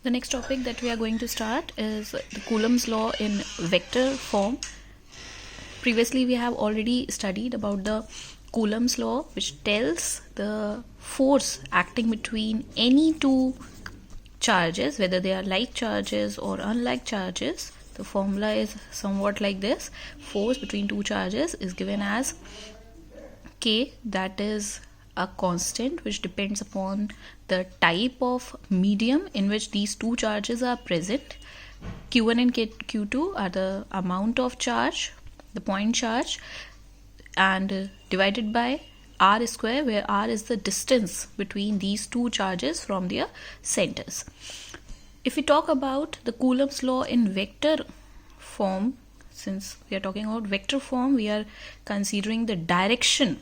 The next topic that we are going to start is the Coulomb's law in vector form. Previously, we have already studied about the Coulomb's law, which tells the force acting between any two charges, whether they are like charges or unlike charges. The formula is somewhat like this. Force between two charges is given as K, that is a constant which depends upon the type of medium in which these two charges are present. Q1 and Q2 are the amount of charge, the point charge, and divided by r square, where r is the distance between these two charges from their centers. If we talk about the Coulomb's law in vector form, since we are talking about vector form, we are considering the direction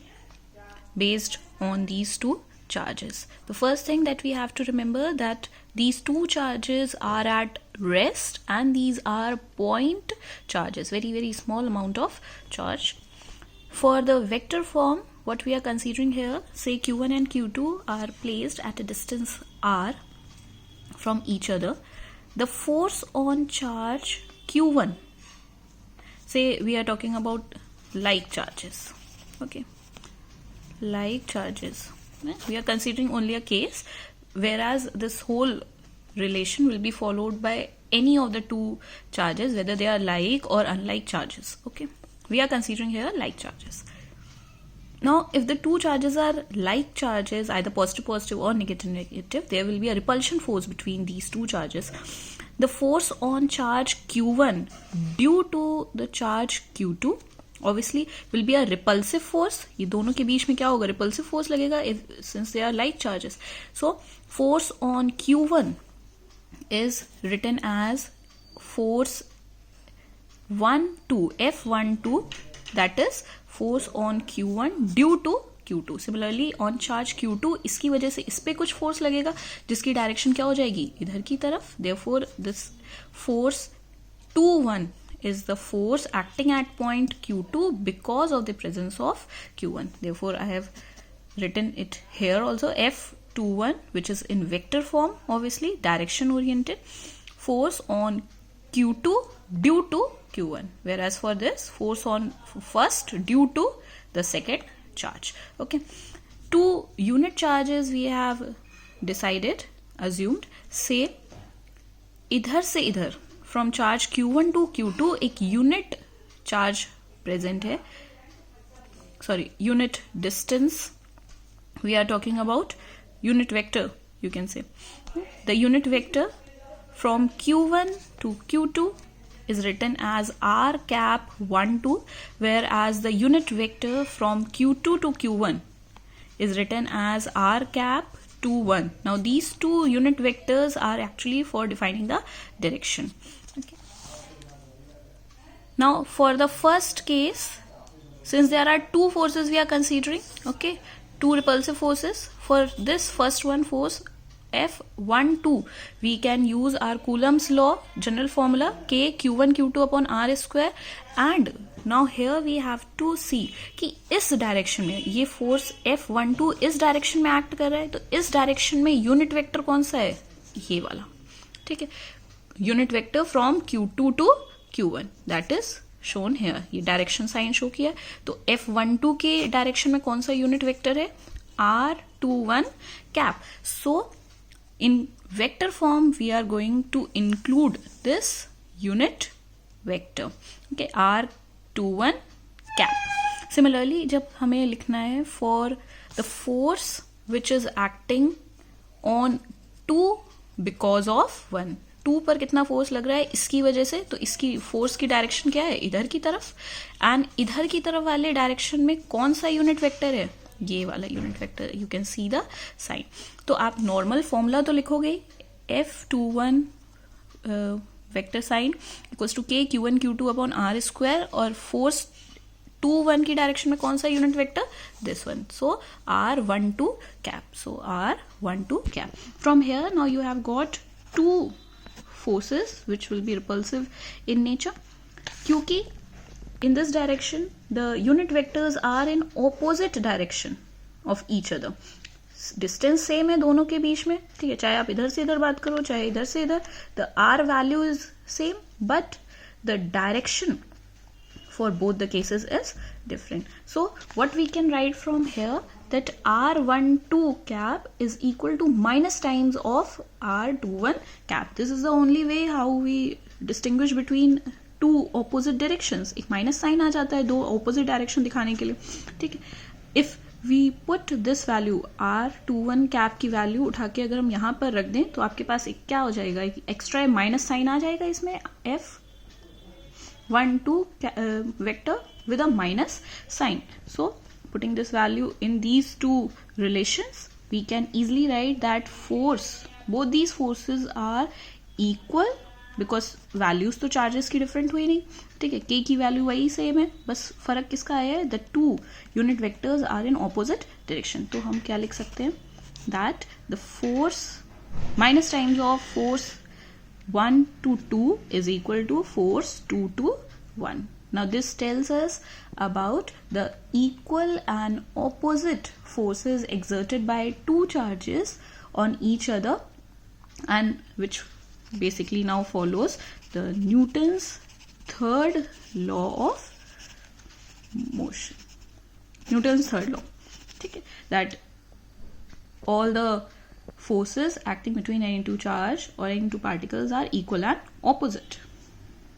based on these two charges. The first thing that we have to remember that these two charges are at rest and these are point charges, very small amount of charge. For the vector form, what we are considering here, say Q1 and Q2 are placed at a distance r from each other. The force on charge Q1, say we are talking about like charges, okay, like charges, we are considering only a case, whereas this whole relation will be followed by any of the two charges, whether they are like or unlike charges. Okay, we are considering here like charges. Now if the two charges are like charges, either positive or negative, there will be a repulsion force between these two charges. The force on charge Q1 due to the charge Q2 obviously will be a repulsive force. ये दोनों के बीच में क्या होगा, repulsive force लगेगा since they are like charges. So force on Q1 is written as force 1-2 F12, that is force on Q1 due to Q2. Similarly on charge Q2, इसकी वजह से इस पे कुछ force लगेगा जिसकी direction क्या हो जाएगी, इधर की तरफ. Therefore this force 2-1 is the force acting at point Q2 because of the presence of Q1. Therefore I have written it here also, F21, which is in vector form, obviously direction oriented, force on Q2 due to Q1, whereas for this force on first due to the second charge. Okay, two unit charges we have assumed, say इधर से इधर from charge Q1 to Q2 एक unit charge present है, sorry, unit distance, we are talking about unit vector, you can say. The unit vector from Q1 to Q2 is written as r cap 12, whereas the unit vector from Q2 to Q1 is written as r cap 21. Now these two unit vectors are actually for defining the direction. Okay. Now for the first case, since there are two forces we are considering, okay, two repulsive forces, for this first one force F12, we can use our Coulomb's law general formula K Q1 Q2 upon R square. And now here we have to see कि इस direction में ये force F12 इस direction में act कर रहा है, तो इस डायरेक्शन में यूनिट वेक्टर कौन सा है, ये वाला. ठीक है, unit vector from Q2 to Q1, that is shown here. ये डायरेक्शन साइन शो किया, तो F12 के डायरेक्शन में कौन सा यूनिट वेक्टर है, R21 cap. So in vector form we are going to include this unit vector, okay, R21 cap. Similarly जब हमें लिखना है for the force which is acting on 2 because of 1, 2 पर कितना फोर्स लग रहा है इसकी वजह से, तो इसकी फोर्स की डायरेक्शन क्या है, इधर की तरफ, एंड इधर की तरफ वाले डायरेक्शन में कौन सा यूनिट वेक्टर है, ये वाला unit vector. You can see the sign. तो आप नॉर्मल फॉर्मूला तो लिखोगे, F21 vector sign equals to K Q1 Q2 upon R square, और फोर्स 2-1 की डायरेक्शन में कौन सा unit vector, this one. So R12 cap. So R12 cap. From here now you have got two forces which will be repulsive in nature. क्योंकि in this direction the unit vectors are in opposite direction of each other. Distance same है दोनों के बीच में, ठीक है, चाहे आप इधर से इधर बात करो चाहे इधर से इधर, the R value is same but the direction for both the cases is different. So what we can write from here, that r12 cap is equal to minus times of r21 cap. This is the only way how we distinguish between two opposite directions. एक minus sign आ जाता है दो opposite direction दिखाने के लिए, ठीक है. If we put this value r21 cap की वैल्यू उठा के अगर हम यहाँ पर रख दें तो आपके पास एक क्या हो जाएगा, एक एक्स्ट्रा माइनस साइन आ जाएगा इसमें, f12 vector with a minus sign. So putting this value in these two relations, we can easily write that force, both these forces are equal because values तो charges की different हुई नहीं, ठीक है, k की value वही same है, बस फर्क किसका आया है, the two unit vectors are in opposite direction. तो हम क्या लिख सकते हैं, that the force minus times of force 1 to 2 is equal to force 2 to 1. Now this tells us about the equal and opposite forces exerted by two charges on each other, and which basically now follows the Newton's third law of motion. Newton's third law, okay, that all the forces acting between any two charge or any two particles are equal and opposite.